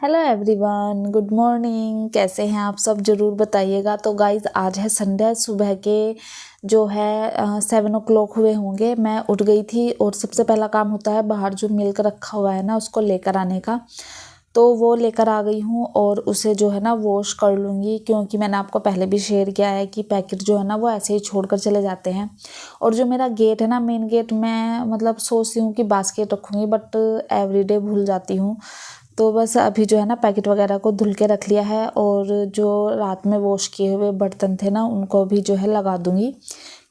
Hello everyone, good morning. कैसे हैं आप सब? ज़रूर बताइएगा। तो गाइज़, आज है संडे। सुबह के जो है 7 o'clock हुए होंगे। मैं उठ गई थी और सबसे पहला काम होता है बाहर जो मिल्क रखा हुआ है ना उसको लेकर आने का। तो वो लेकर आ गई हूँ और उसे जो है ना वॉश कर लूँगी, क्योंकि मैंने आपको पहले भी शेयर किया है कि पैकेट जो है ना वो ऐसे ही छोड़कर चले जाते हैं। और जो मेरा गेट है ना, मेन गेट, मैं मतलब सोचती हूँ कि बास्केट रखूँगी, बट एवरीडे भूल जाती हूँ। तो बस अभी जो है ना पैकेट वगैरह को धुल के रख लिया है, और जो रात में वॉश किए हुए बर्तन थे ना उनको भी जो है लगा दूँगी,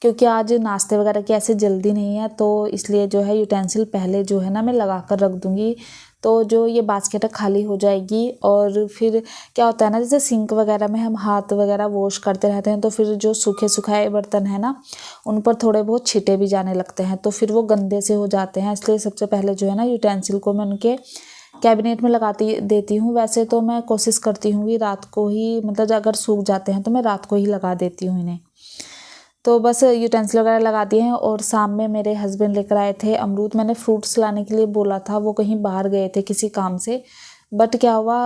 क्योंकि आज नाश्ते वगैरह की ऐसे जल्दी नहीं है, तो इसलिए जो है यूटेंसिल पहले जो है ना मैं लगा कर रख दूँगी। तो जो ये बास्केट है खाली हो जाएगी। और फिर क्या होता है ना, जैसे सिंक वगैरह में हम हाथ वगैरह वॉश करते रहते हैं तो फिर जो सूखे सुखाए बर्तन है ना उन पर थोड़े बहुत छींटे भी जाने लगते हैं, तो फिर वो गंदे से हो जाते हैं। इसलिए सबसे पहले जो है ना यूटेंसिल को मैं उनके कैबिनेट में लगाती देती हूँ। वैसे तो मैं कोशिश करती हूँ कि रात को ही, मतलब अगर सूख जाते हैं तो मैं रात को ही लगा देती हूँ इन्हें। तो बस यूटेंसिल वगैरह लगा दिए हैं। और शाम में मेरे हस्बैंड लेकर आए थे अमरूद। मैंने फ्रूट्स लाने के लिए बोला था, वो कहीं बाहर गए थे किसी काम से, बट क्या हुआ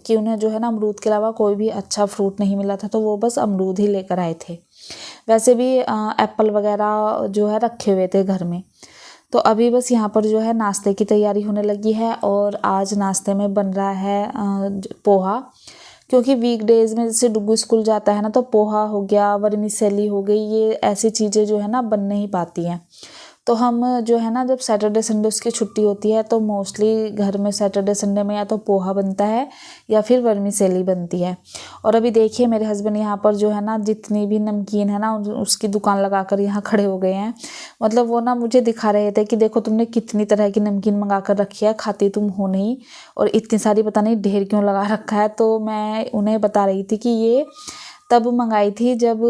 कि उन्हें जो है ना अमरूद के अलावा कोई भी अच्छा फ्रूट नहीं मिला था, तो वो बस अमरूद ही लेकर आए थे। वैसे भी एप्पल वगैरह जो है रखे हुए थे घर में। तो अभी बस यहाँ पर जो है नाश्ते की तैयारी होने लगी है, और आज नाश्ते में बन रहा है पोहा। क्योंकि वीकडेज में जैसे डुग्गू स्कूल जाता है ना, तो पोहा हो गया, वर्मिसेली हो गई, ये ऐसी चीज़ें जो है ना बन नहीं पाती हैं। तो हम जो है ना, जब सैटरडे संडे उसकी छुट्टी होती है तो मोस्टली घर में सैटरडे संडे में या तो पोहा बनता है या फिर वर्मिसेली बनती है। और अभी देखिए मेरे हस्बैंड यहाँ पर जो है ना जितनी भी नमकीन है ना उसकी दुकान लगाकर यहाँ खड़े हो गए हैं। मतलब वो ना मुझे दिखा रहे थे कि देखो तुमने कितनी तरह की नमकीन मंगा कर रखी है, खाती तुम हो नहीं, और इतनी सारी पता नहीं ढेर क्यों लगा रखा है। तो मैं उन्हें बता रही थी कि ये तब मंगाई थी जब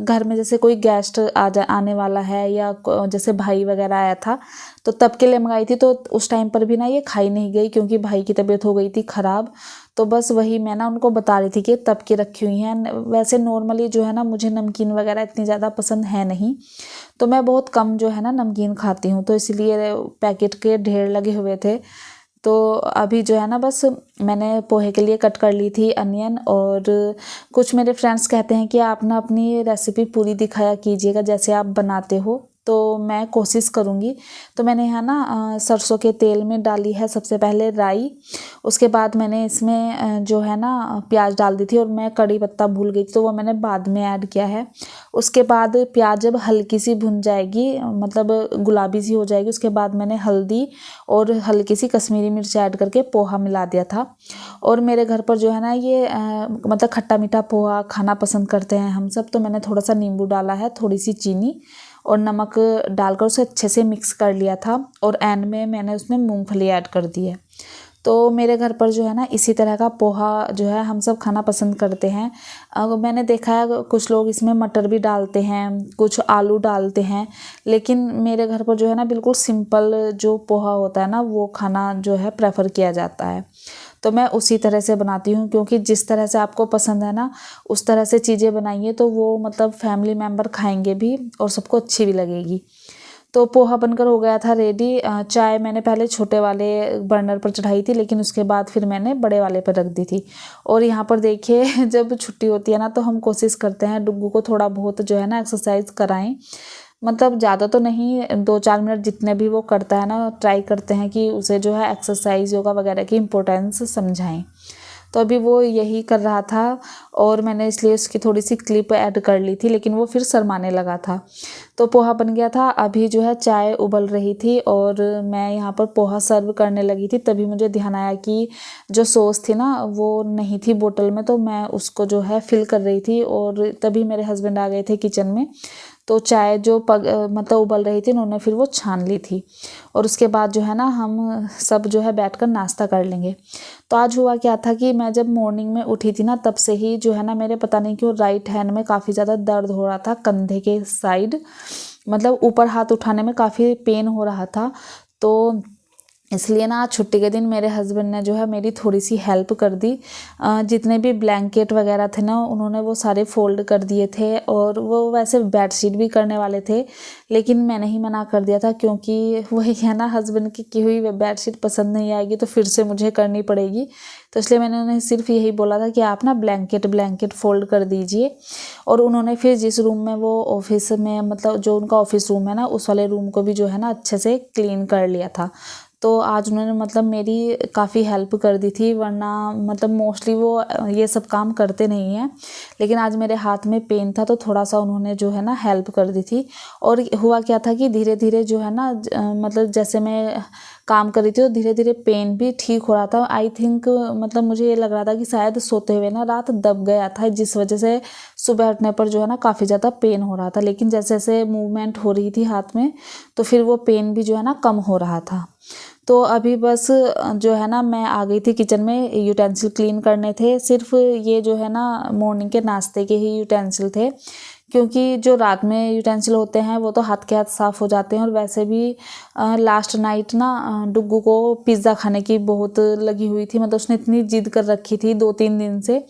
घर में जैसे कोई गेस्ट आने वाला है, या जैसे भाई वगैरह आया था तो तब के लिए मंगाई थी। तो उस टाइम पर भी ना ये खाई नहीं गई, क्योंकि भाई की तबीयत हो गई थी ख़राब। तो बस वही मैं ना उनको बता रही थी कि तब की रखी हुई हैं। वैसे नॉर्मली जो है ना मुझे नमकीन वगैरह इतनी ज़्यादा पसंद है नहीं, तो मैं बहुत कम जो है ना नमकीन खाती हूँ, तो इसलिए पैकेट के ढेर लगे हुए थे। तो अभी जो है ना बस मैंने पोहे के लिए कट कर ली थी अनियन। और कुछ मेरे फ्रेंड्स कहते हैं कि आप ना अपनी रेसिपी पूरी दिखाया कीजिएगा जैसे आप बनाते हो, तो मैं कोशिश करूँगी। तो मैंने यहाँ ना सरसों के तेल में डाली है सबसे पहले राई। उसके बाद मैंने इसमें जो है ना प्याज डाल दी थी, और मैं कड़ी पत्ता भूल गई थी तो वो मैंने बाद में ऐड किया है। उसके बाद प्याज जब हल्की सी भुन जाएगी, मतलब गुलाबी सी हो जाएगी, उसके बाद मैंने हल्दी और हल्की सी कश्मीरी मिर्च ऐड करके पोहा मिला दिया था। और मेरे घर पर जो है ना ये मतलब खट्टा मीठा पोहा खाना पसंद करते हैं हम सब, तो मैंने थोड़ा सा नींबू डाला है, थोड़ी सी चीनी और नमक डालकर उसे अच्छे से मिक्स कर लिया था। और एंड में मैंने उसमें मूंगफली ऐड कर दी है। तो मेरे घर पर जो है ना इसी तरह का पोहा जो है हम सब खाना पसंद करते हैं। अब मैंने देखा है कुछ लोग इसमें मटर भी डालते हैं, कुछ आलू डालते हैं, लेकिन मेरे घर पर जो है ना बिल्कुल सिंपल जो पोहा होता है ना वो खाना जो है प्रेफर किया जाता है। तो मैं उसी तरह से बनाती हूँ, क्योंकि जिस तरह से आपको पसंद है ना उस तरह से चीज़ें बनाइए तो वो मतलब फैमिली मेम्बर खाएंगे भी और सबको अच्छी भी लगेगी। तो पोहा बनकर हो गया था रेडी। चाय मैंने पहले छोटे वाले बर्नर पर चढ़ाई थी, लेकिन उसके बाद फिर मैंने बड़े वाले पर रख दी थी। और यहाँ पर देखिए जब छुट्टी होती है ना तो हम कोशिश करते हैं डुग्गू को थोड़ा बहुत जो है ना एक्सरसाइज कराएं। मतलब ज़्यादा तो नहीं, 2-4 मिनट जितने भी वो करता है ना ट्राई करते हैं कि उसे जो है एक्सरसाइज योगा वगैरह की इम्पोर्टेंस समझाएं। तो अभी वो यही कर रहा था, और मैंने इसलिए उसकी थोड़ी सी क्लिप ऐड कर ली थी, लेकिन वो फिर शर्माने लगा था। तो पोहा बन गया था। अभी जो है चाय उबल रही थी और मैं यहाँ पर पोहा सर्व करने लगी थी, तभी मुझे ध्यान आया कि जो सॉस थी ना वो नहीं थी बोतल में, तो मैं उसको जो है फिल कर रही थी। और तभी मेरे हस्बैंड आ गए थे किचन में, तो चाय जो मतलब उबल रही थी उन्होंने फिर वो छान ली थी। और उसके बाद जो है ना हम सब जो है बैठकर नाश्ता कर लेंगे। तो आज हुआ क्या था कि मैं जब मॉर्निंग में उठी थी ना तब से ही जो है ना मेरे पता नहीं क्यों राइट हैंड में काफ़ी ज़्यादा दर्द हो रहा था, कंधे के साइड, मतलब ऊपर हाथ उठाने में काफ़ी पेन हो रहा था। तो इसलिए ना आज छुट्टी के दिन मेरे हस्बैंड ने जो है मेरी थोड़ी सी हेल्प कर दी। जितने भी ब्लैंकेट वगैरह थे ना उन्होंने वो सारे फ़ोल्ड कर दिए थे, और वो वैसे बेडशीट भी करने वाले थे, लेकिन मैंने ही मना कर दिया था क्योंकि वही है ना, हस्बैंड की हुई बेडशीट पसंद नहीं आएगी तो फिर से मुझे करनी पड़ेगी। तो इसलिए मैंने उन्हें सिर्फ यही बोला था कि आप ना ब्लैंकेट फ़ोल्ड कर दीजिए। और उन्होंने फिर जिस रूम में वो ऑफिस में, मतलब जो उनका ऑफिस रूम है ना, उस वाले रूम को भी जो है ना अच्छे से क्लीन कर लिया था। तो आज उन्होंने मतलब मेरी काफ़ी हेल्प कर दी थी, वरना मतलब मोस्टली वो ये सब काम करते नहीं हैं, लेकिन आज मेरे हाथ में पेन था तो थोड़ा सा उन्होंने जो है ना हेल्प कर दी थी। और हुआ क्या था कि धीरे धीरे जो है ना मतलब जैसे मैं काम कर रही थी तो धीरे धीरे पेन भी ठीक हो रहा था। आई थिंक मतलब मुझे ये लग रहा था कि शायद सोते हुए ना रात दब गया था, जिस वजह से सुबह उठने पर जो है ना काफ़ी ज़्यादा पेन हो रहा था, लेकिन जैसे जैसे मूवमेंट हो रही थी हाथ में तो फिर वो पेन भी जो है ना कम हो रहा था। तो अभी बस जो है ना मैं आ गई थी किचन में, यूटेंसिल क्लीन करने थे। सिर्फ ये जो है ना मॉर्निंग के नाश्ते के ही यूटेंसिल थे, क्योंकि जो रात में यूटेंसिल होते हैं वो तो हाथ के हाथ साफ़ हो जाते हैं। और वैसे भी लास्ट नाइट ना डुग्गू को पिज़्ज़ा खाने की बहुत लगी हुई थी, मतलब उसने इतनी जिद कर रखी थी 2-3 दिन से,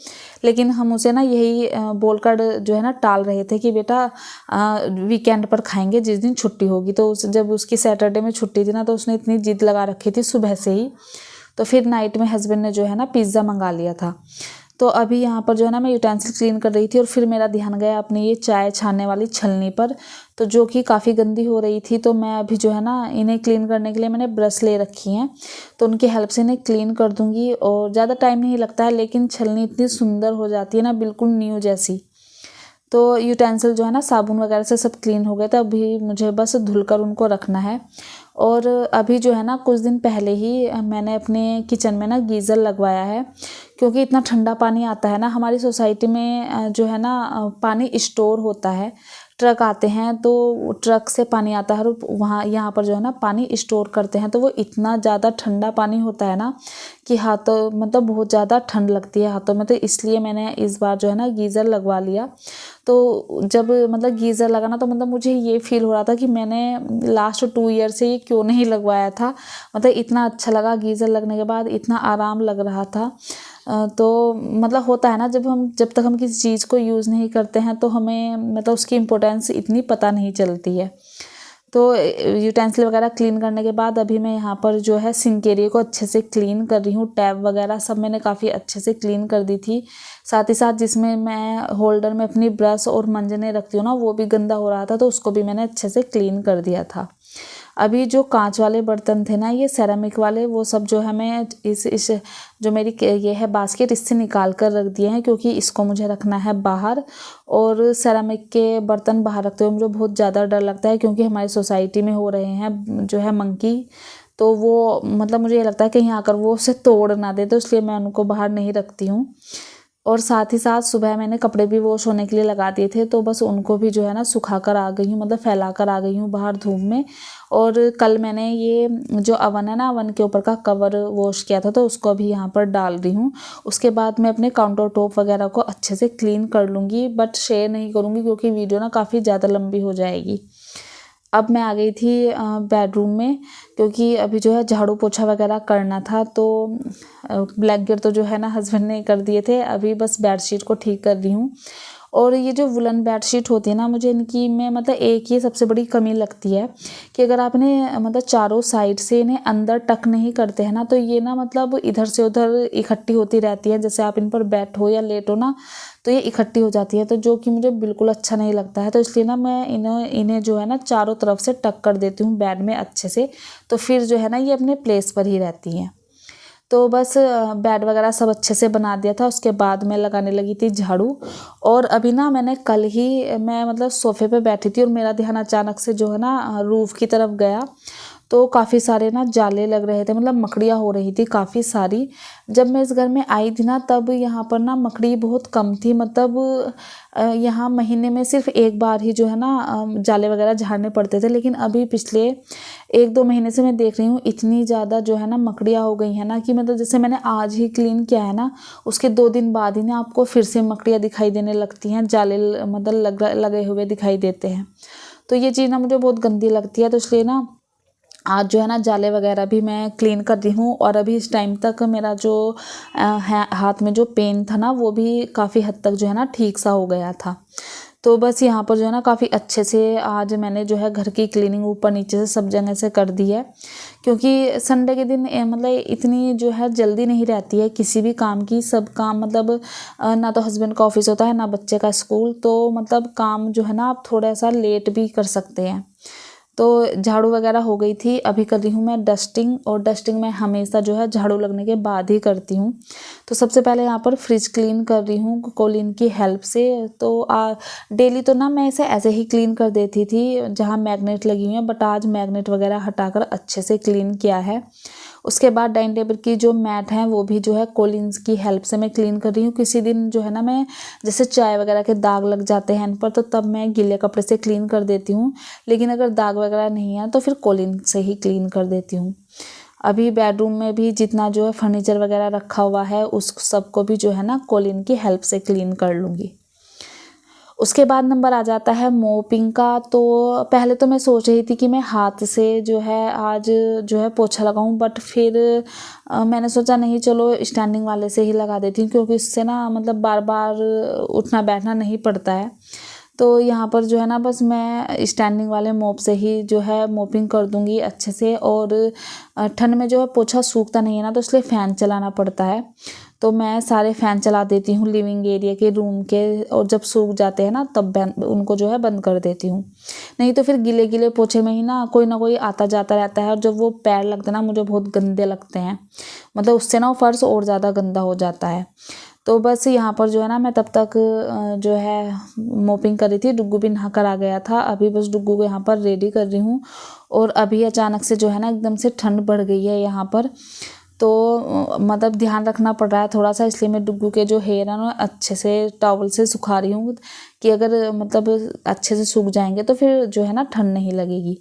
लेकिन हम उसे ना यही बोलकर जो है ना टाल रहे थे कि बेटा वीकेंड पर खाएंगे जिस दिन छुट्टी होगी। तो जब उसकी सैटरडे में छुट्टी थी ना तो उसने इतनी जिद लगा रखी थी सुबह से ही, तो फिर नाइट में हस्बैंड ने जो है ना पिज़्ज़ा मंगा लिया था। तो अभी यहाँ पर जो है ना मैं यूटेंसिल क्लीन कर रही थी और फिर मेरा ध्यान गया अपनी ये चाय छानने वाली छलनी पर, तो जो कि काफ़ी गंदी हो रही थी। तो मैं अभी जो है ना इन्हें क्लीन करने के लिए मैंने ब्रश ले रखी हैं, तो उनकी हेल्प से इन्हें क्लीन कर दूँगी। और ज़्यादा टाइम नहीं लगता है, लेकिन छलनी इतनी सुंदर हो जाती है ना, बिल्कुल न्यू जैसी। तो यूटेंसिल जो है ना साबुन वगैरह से सब क्लीन हो गए थे, अभी मुझे बस धुलकर उनको रखना है। और अभी जो है ना कुछ दिन पहले ही मैंने अपने किचन में ना गीज़र लगवाया है, क्योंकि इतना ठंडा पानी आता है ना हमारी सोसाइटी में, जो है ना पानी स्टोर होता है, ट्रक आते हैं तो ट्रक से पानी आता है और वहाँ यहाँ पर जो है ना पानी स्टोर करते हैं, तो वो इतना ज़्यादा ठंडा पानी होता है ना कि हाथों मतलब बहुत ज़्यादा ठंड लगती है हाथों में। तो इसलिए मैंने इस बार जो है ना गीज़र लगवा लिया। तो जब मतलब गीज़र लगाना तो मतलब मुझे ये फील हो रहा था कि मैंने लास्ट 2 ईयर से ये क्यों नहीं लगवाया था, मतलब इतना अच्छा लगा गीज़र लगने के बाद, इतना आराम लग रहा था। तो मतलब होता है ना जब तक हम किसी चीज़ को यूज़ नहीं करते हैं तो हमें मतलब उसकी इम्पोर्टेंस इतनी पता नहीं चलती है। तो यूटेंसिल वगैरह क्लीन करने के बाद अभी मैं यहाँ पर जो है सिंक एरिया को अच्छे से क्लीन कर रही हूँ। टैब वगैरह सब मैंने काफ़ी अच्छे से क्लीन कर दी थी। साथ ही साथ जिसमें मैं होल्डर में अपनी ब्रश और मंजने रखती हूँ ना, वो भी गंदा हो रहा था, तो उसको भी मैंने अच्छे से क्लीन कर दिया था। अभी जो कांच वाले बर्तन थे ना, ये सेरामिक वाले, वो सब जो है मैं इस जो मेरी ये है बास्केट, इससे निकाल कर रख दिए हैं, क्योंकि इसको मुझे रखना है बाहर। और सेरामिक के बर्तन बाहर रखते हुए मुझे बहुत ज़्यादा डर लगता है, क्योंकि हमारी सोसाइटी में हो रहे हैं जो है मंकी, तो वो मतलब मुझे ये लगता है कहीं आकर वो उसे तोड़ ना दे, तो इसलिए मैं उनको बाहर नहीं रखती हूँ। और साथ ही साथ सुबह मैंने कपड़े भी वॉश होने के लिए लगा दिए थे, तो बस उनको भी जो है ना सुखा कर आ गई हूँ, मतलब फैला कर आ गई हूँ बाहर धूप में। और कल मैंने ये जो अवन है ना, अवन के ऊपर का कवर वॉश किया था, तो उसको अभी यहाँ पर डाल रही हूँ। उसके बाद मैं अपने काउंटर टॉप वगैरह को अच्छे से क्लीन कर लूँगी, बट शेयर नहीं करूँगी क्योंकि वीडियो ना काफ़ी ज़्यादा लंबी हो जाएगी। अब मैं आ गई थी बेडरूम में, क्योंकि अभी जो है झाड़ू पोछा वगैरह करना था। तो ब्लैंकेट तो जो है ना हस्बैंड ने कर दिए थे, अभी बस बेडशीट को ठीक कर रही हूँ। और ये जो वुलन बेडशीट होती है ना, मुझे इनकी में मतलब एक ये सबसे बड़ी कमी लगती है कि अगर आप इन्हें मतलब चारों साइड से इन्हें अंदर टक नहीं करते हैं ना, तो ये ना मतलब इधर से उधर इकट्ठी होती रहती है। जैसे आप इन पर बैठो या लेटो ना, तो ये इकट्ठी हो जाती है, तो जो कि मुझे बिल्कुल अच्छा नहीं लगता है। तो इसलिए ना मैं इन्हें जो है ना चारों तरफ से टक कर देती हूँ बेड में अच्छे से, तो फिर जो है ना ये अपने प्लेस पर ही रहती हैं। तो बस बेड वगैरह सब अच्छे से बना दिया था, उसके बाद मैं लगाने लगी थी झाड़ू। और अभी ना मैंने कल ही मैं मतलब सोफ़े पे बैठी थी और मेरा ध्यान अचानक से जो है ना रूफ़ की तरफ गया, तो काफ़ी सारे ना जाले लग रहे थे, मतलब मकड़ियाँ हो रही थी काफ़ी सारी। जब मैं इस घर में आई थी ना, तब यहाँ पर ना मकड़ी बहुत कम थी, मतलब यहाँ महीने में सिर्फ एक बार ही जो है ना जाले वगैरह झाड़ने पड़ते थे। लेकिन अभी पिछले 1-2 महीने से मैं देख रही हूँ इतनी ज़्यादा जो है ना मकड़ियाँ हो गई हैं ना, कि मतलब जैसे मैंने आज ही क्लीन किया है ना, उसके 2 दिन बाद ही ना आपको फिर से मकड़ियाँ दिखाई देने लगती हैं, जाले मतलब लगे हुए दिखाई देते हैं। तो ये चीज़ ना मुझे बहुत गंदी लगती है, तो इसलिए ना आज जो है ना जाले वगैरह भी मैं क्लीन कर रही हूँ। और अभी इस टाइम तक मेरा जो हाथ में जो पेन था ना वो भी काफ़ी हद तक जो है ना ठीक सा हो गया था। तो बस यहाँ पर जो है ना काफ़ी अच्छे से आज मैंने जो है घर की क्लीनिंग ऊपर नीचे से सब जगह से कर दी है, क्योंकि संडे के दिन मतलब इतनी जो है जल्दी नहीं रहती है किसी भी काम की। सब काम मतलब ना तो हस्बैंड का ऑफिस होता है ना बच्चे का स्कूल, तो मतलब काम जो है ना आप थोड़ा सा लेट भी कर सकते हैं। तो झाड़ू वगैरह हो गई थी, अभी कर रही हूँ मैं डस्टिंग। और डस्टिंग मैं हमेशा जो है झाड़ू लगने के बाद ही करती हूँ। तो सबसे पहले यहाँ पर फ्रिज क्लीन कर रही हूँ कोलिन की हेल्प से। तो डेली तो ना मैं इसे ऐसे ही क्लीन कर देती थी जहाँ मैग्नेट लगी हुई है, बट आज मैग्नेट वगैरह हटाकर अच्छे से क्लीन किया है। उसके बाद डाइनिंग टेबल की जो मैट है वो भी जो है कोलिन्स की हेल्प से मैं क्लीन कर रही हूँ। किसी दिन जो है ना मैं जैसे चाय वगैरह के दाग लग जाते हैं इन पर, तो तब मैं गीले कपड़े से क्लीन कर देती हूँ, लेकिन अगर दाग वगैरह नहीं है तो फिर कोलिन से ही क्लीन कर देती हूँ। अभी बेडरूम में भी जितना जो है फर्नीचर वगैरह रखा हुआ है उस सबको भी जो है ना कोलिन की हेल्प से क्लीन कर लूँगी। उसके बाद नंबर आ जाता है मोपिंग का। तो पहले तो मैं सोच रही थी कि मैं हाथ से जो है आज जो है पोछा लगाऊं, बट फिर मैंने सोचा नहीं, चलो स्टैंडिंग वाले से ही लगा देती हूँ, क्योंकि इससे ना मतलब बार बार उठना बैठना नहीं पड़ता है। तो यहाँ पर जो है ना बस मैं स्टैंडिंग वाले मोप से ही जो है मोपिंग कर दूँगी अच्छे से। और ठंड में जो है पोछा सूखता नहीं है ना, तो इसलिए फ़ैन चलाना पड़ता है। तो मैं सारे फ़ैन चला देती हूँ लिविंग एरिया के, रूम के, और जब सूख जाते हैं ना तब उनको जो है बंद कर देती हूँ। नहीं तो फिर गीले गीले पोछे में ही ना कोई आता जाता रहता है, और जब वो पैर लगते हैं ना मुझे बहुत गंदे लगते हैं, मतलब उससे ना वो फर्श और ज़्यादा गंदा हो जाता है। तो बस यहाँ पर जो है ना मैं तब तक जो है मोपिंग कर रही थी। डुग्गू भी नहा कर आ गया था, अभी बस डुग्गू को यहाँ पर रेडी कर रही हूँ। और अभी अचानक से जो है ना एकदम से ठंड बढ़ गई है यहाँ पर, तो मतलब ध्यान रखना पड़ रहा है थोड़ा सा, इसलिए मैं डुग्गू के जो हेयर है ना अच्छे से टॉवल से सुखा रही हूँ, कि अगर मतलब अच्छे से सूख जाएंगे तो फिर जो है ना ठंड नहीं लगेगी।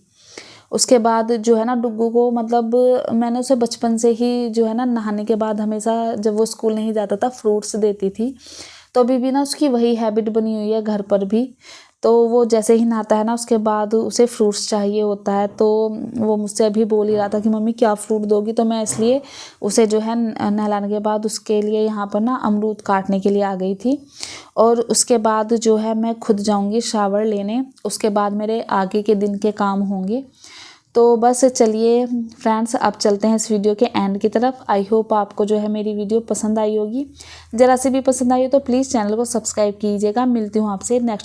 उसके बाद जो है ना डुग्गू को मतलब मैंने उसे बचपन से ही जो है ना नहाने के बाद हमेशा जब वो स्कूल नहीं जाता था फ्रूट्स देती थी, तो अभी भी ना उसकी वही हैबिट बनी हुई है घर पर भी। तो वो जैसे ही नहाता है ना उसके बाद उसे फ्रूट्स चाहिए होता है। तो वो मुझसे अभी बोल ही रहा था कि मम्मी क्या फ्रूट दोगी, तो मैं इसलिए उसे जो है नहलाने के बाद उसके लिए यहाँ पर ना अमरूद काटने के लिए आ गई थी। और उसके बाद जो है मैं खुद जाऊँगी शावर लेने, उसके बाद मेरे आगे के दिन के काम होंगे। तो बस चलिए फ्रेंड्स अब चलते हैं इस वीडियो के एंड की तरफ। आई होप आपको जो है मेरी वीडियो पसंद आई होगी। ज़रा सी भी पसंद आई हो तो प्लीज़ चैनल को सब्सक्राइब कीजिएगा। मिलती हूँ आपसे नेक्स्ट